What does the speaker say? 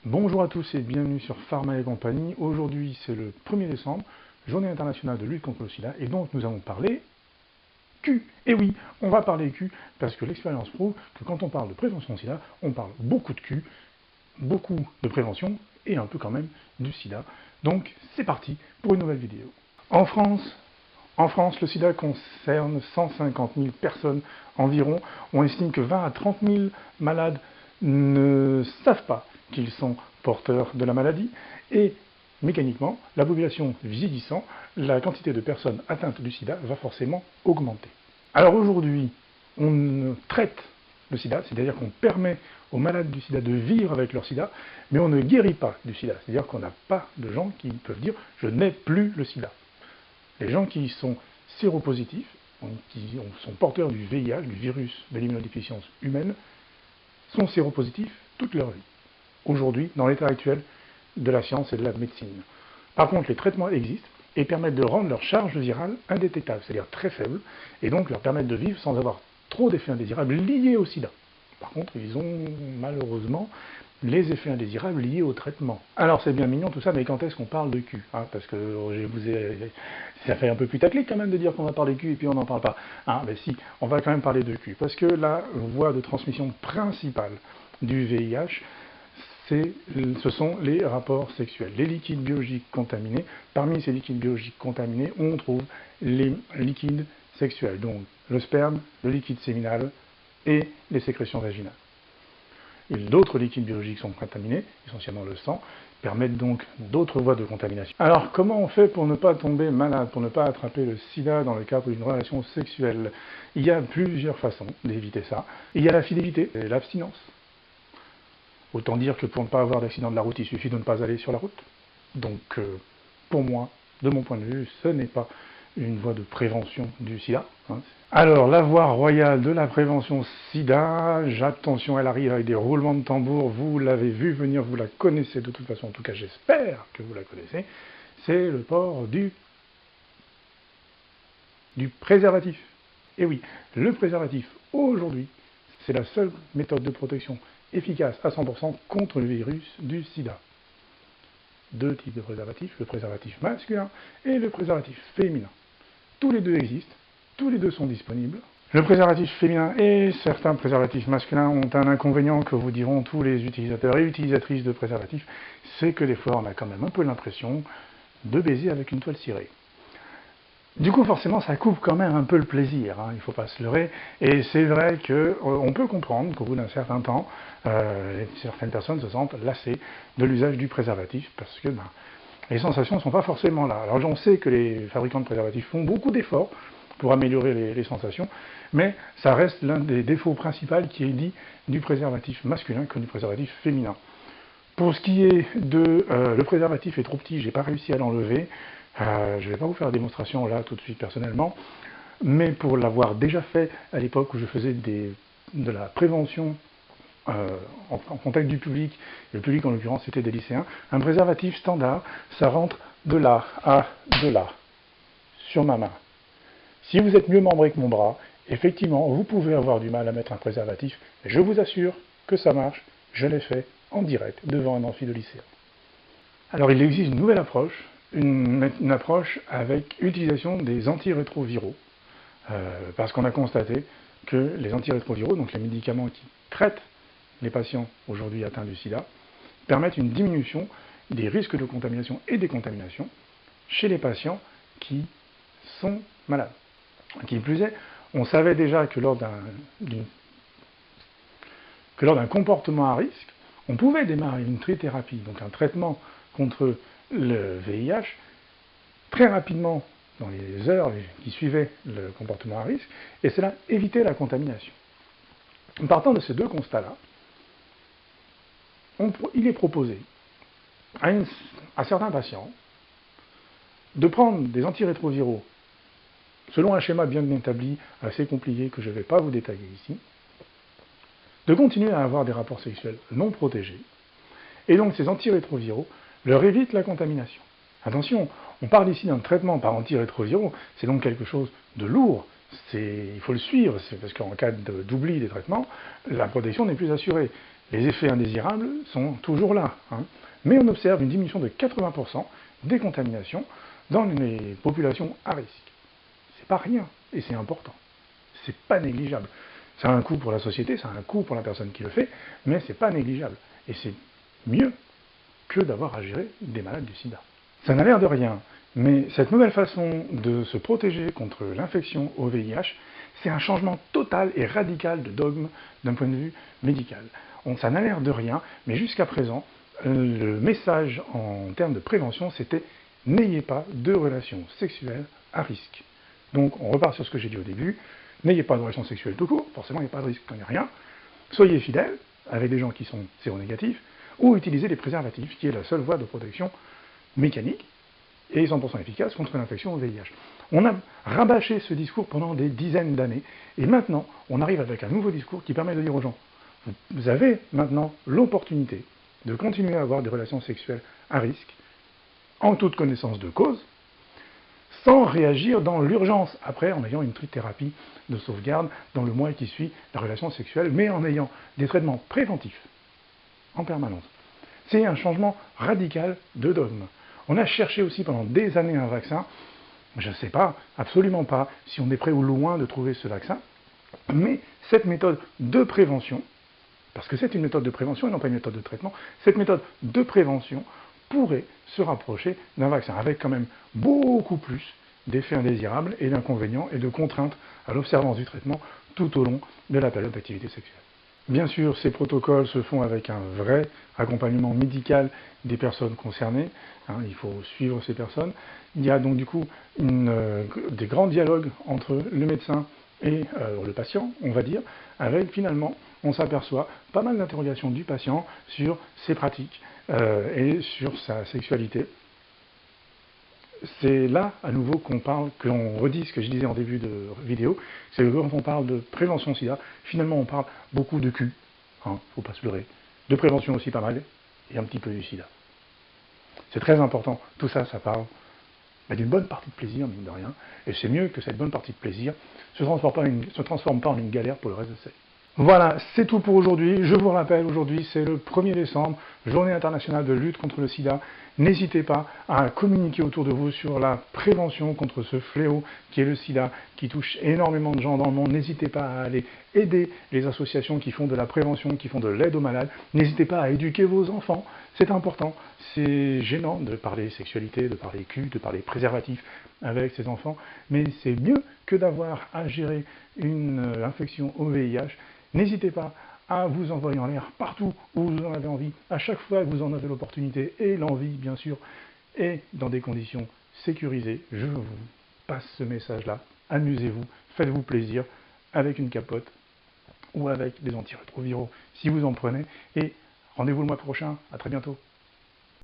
Bonjour à tous et bienvenue sur Pharma et compagnie. Aujourd'hui c'est le 1er décembre, journée internationale de lutte contre le sida, et donc nous allons parler Q. Et oui, on va parler Q parce que l'expérience prouve que quand on parle de prévention sida, on parle beaucoup de Q, beaucoup de prévention et un peu quand même du sida. Donc c'est parti pour une nouvelle vidéo. En France, le sida concerne 150 000 personnes environ. On estime que 20 à 30 000 malades ne savent pas qu'ils sont porteurs de la maladie. Et mécaniquement, la population vieillissant, la quantité de personnes atteintes du sida va forcément augmenter. Alors aujourd'hui, on traite le sida, c'est-à-dire qu'on permet aux malades du sida de vivre avec leur sida, mais on ne guérit pas du sida. C'est-à-dire qu'on n'a pas de gens qui peuvent dire « je n'ai plus le sida ». Les gens qui sont séropositifs, qui sont porteurs du VIH, du virus de l'immunodéficience humaine, sont séropositifs toute leur vie. Aujourd'hui, dans l'état actuel de la science et de la médecine. Par contre, les traitements existent et permettent de rendre leur charge virale indétectable, c'est-à-dire très faible, et donc leur permettent de vivre sans avoir trop d'effets indésirables liés au sida. Par contre, ils ont malheureusement les effets indésirables liés au traitement. Alors c'est bien mignon tout ça, mais quand est-ce qu'on parle de Q, parce que ça fait un peu putaclic quand même de dire qu'on va parler de Q et puis on n'en parle pas. Ben si, on va quand même parler de Q, parce que la voie de transmission principale du VIH, ce sont les rapports sexuels, les liquides biologiques contaminés. Parmi ces liquides biologiques contaminés, on trouve les liquides sexuels, donc le sperme, le liquide séminal et les sécrétions vaginales. D'autres liquides biologiques sont contaminés, essentiellement le sang, permettent donc d'autres voies de contamination. Alors, comment on fait pour ne pas tomber malade, pour ne pas attraper le sida dans le cadre d'une relation sexuelle? Il y a plusieurs façons d'éviter ça. Il y a la fidélité et l'abstinence. Autant dire que pour ne pas avoir d'accident de la route, il suffit de ne pas aller sur la route. Donc, pour moi, de mon point de vue, ce n'est pas une voie de prévention du sida. Alors, la voie royale de la prévention sida, attention, elle arrive avec des roulements de tambour, vous l'avez vu venir, vous la connaissez de toute façon, en tout cas j'espère que vous la connaissez, c'est le port du préservatif. Et oui, le préservatif, aujourd'hui, c'est la seule méthode de protection efficace à 100% contre le virus du sida. Deux types de préservatifs, le préservatif masculin et le préservatif féminin. Tous les deux existent, tous les deux sont disponibles. Le préservatif féminin et certains préservatifs masculins ont un inconvénient que vous diront tous les utilisateurs et utilisatrices de préservatifs, c'est que des fois on a quand même un peu l'impression de baiser avec une toile cirée. Du coup, forcément, ça coupe quand même un peu le plaisir, il ne faut pas se leurrer, et c'est vrai qu'on peut comprendre qu'au bout d'un certain temps, certaines personnes se sentent lassées de l'usage du préservatif, parce que les sensations ne sont pas forcément là. Alors on sait que les fabricants de préservatifs font beaucoup d'efforts pour améliorer les sensations, mais ça reste l'un des défauts principaux qui est dit du préservatif masculin que du préservatif féminin. Pour ce qui est de le préservatif est trop petit, j'ai pas réussi à l'enlever. Je ne vais pas vous faire la démonstration là tout de suite personnellement, mais pour l'avoir déjà fait à l'époque où je faisais de la prévention en contact du public, et le public en l'occurrence c'était des lycéens, un préservatif standard, ça rentre de là à de là, sur ma main. Si vous êtes mieux membré que mon bras, effectivement vous pouvez avoir du mal à mettre un préservatif, mais je vous assure que ça marche, je l'ai fait en direct devant un amphi de lycéen. Alors il existe une nouvelle approche, une approche avec utilisation des antirétroviraux, parce qu'on a constaté que les antirétroviraux, donc les médicaments qui traitent les patients aujourd'hui atteints du sida, permettent une diminution des risques de contamination et des contaminations chez les patients qui sont malades. Qui plus est, on savait déjà que lors d'un comportement à risque, on pouvait démarrer une trithérapie, donc un traitement contre le VIH, très rapidement dans les heures qui suivaient le comportement à risque, et cela évitait la contamination. Partant de ces deux constats-là, il est proposé à certains patients de prendre des antirétroviraux selon un schéma bien établi, assez compliqué, que je ne vais pas vous détailler ici, de continuer à avoir des rapports sexuels non protégés, et donc ces antirétroviraux leur évitent la contamination. Attention, on parle ici d'un traitement par antirétroviraux, c'est donc quelque chose de lourd, il faut le suivre, parce qu'en cas d'oubli des traitements, la protection n'est plus assurée. Les effets indésirables sont toujours là, hein. Mais on observe une diminution de 80% des contaminations dans les populations à risque. C'est pas rien, et c'est important. C'est pas négligeable. Ça a un coût pour la société, ça a un coût pour la personne qui le fait, mais c'est pas négligeable. Et c'est mieux que d'avoir à gérer des malades du sida. Ça n'a l'air de rien, mais cette nouvelle façon de se protéger contre l'infection au VIH, c'est un changement total et radical de dogme d'un point de vue médical. Ça n'a l'air de rien, mais jusqu'à présent, le message en termes de prévention, c'était « n'ayez pas de relations sexuelles à risque ». Donc on repart sur ce que j'ai dit au début, n'ayez pas de relations sexuelles tout court, forcément il n'y a pas de risque quand il n'y a rien, soyez fidèles avec des gens qui sont séronégatifs, ou utilisez les préservatifs, qui est la seule voie de protection mécanique et 100% efficace contre l'infection au VIH. On a rabâché ce discours pendant des dizaines d'années, et maintenant, on arrive avec un nouveau discours qui permet de dire aux gens, vous avez maintenant l'opportunité de continuer à avoir des relations sexuelles à risque, en toute connaissance de cause, sans réagir dans l'urgence, après en ayant une thérapie de sauvegarde dans le mois qui suit la relation sexuelle, mais en ayant des traitements préventifs en permanence. C'est un changement radical de dogme. On a cherché aussi pendant des années un vaccin. Je ne sais pas, absolument pas, si on est près ou loin de trouver ce vaccin, mais cette méthode de prévention, parce que c'est une méthode de prévention et non pas une méthode de traitement, cette méthode de prévention pourrait se rapprocher d'un vaccin, avec quand même beaucoup plus d'effets indésirables et d'inconvénients et de contraintes à l'observance du traitement tout au long de la période d'activité sexuelle. Bien sûr, ces protocoles se font avec un vrai accompagnement médical des personnes concernées, hein, il faut suivre ces personnes. Il y a donc du coup des grands dialogues entre le médecin et le patient, on va dire, avec finalement, on s'aperçoit pas mal d'interrogations du patient sur ses pratiques et sur sa sexualité. C'est là, à nouveau, qu'on redit ce que je disais en début de vidéo, c'est que quand on parle de prévention sida, finalement on parle beaucoup de cul, hein, faut pas se leurrer, de prévention aussi pas mal, et un petit peu du sida. C'est très important, tout ça, ça parle d'une bonne partie de plaisir, mine de rien, et c'est mieux que cette bonne partie de plaisir se transforme pas en une galère pour le reste de sa vie. Voilà, c'est tout pour aujourd'hui. Je vous rappelle, aujourd'hui c'est le 1er décembre, journée internationale de lutte contre le sida. N'hésitez pas à communiquer autour de vous sur la prévention contre ce fléau qui est le sida, qui touche énormément de gens dans le monde. N'hésitez pas à aller aider les associations qui font de la prévention, qui font de l'aide aux malades. N'hésitez pas à éduquer vos enfants, c'est important. C'est gênant de parler sexualité, de parler cul, de parler préservatif avec ses enfants, mais c'est mieux que d'avoir à gérer une infection au VIH. N'hésitez pas à vous envoyer en l'air partout où vous en avez envie, à chaque fois que vous en avez l'opportunité et l'envie, bien sûr, et dans des conditions sécurisées. Je vous passe ce message-là. Amusez-vous, faites-vous plaisir avec une capote ou avec des antirétroviraux si vous en prenez. Et rendez-vous le mois prochain. À très bientôt.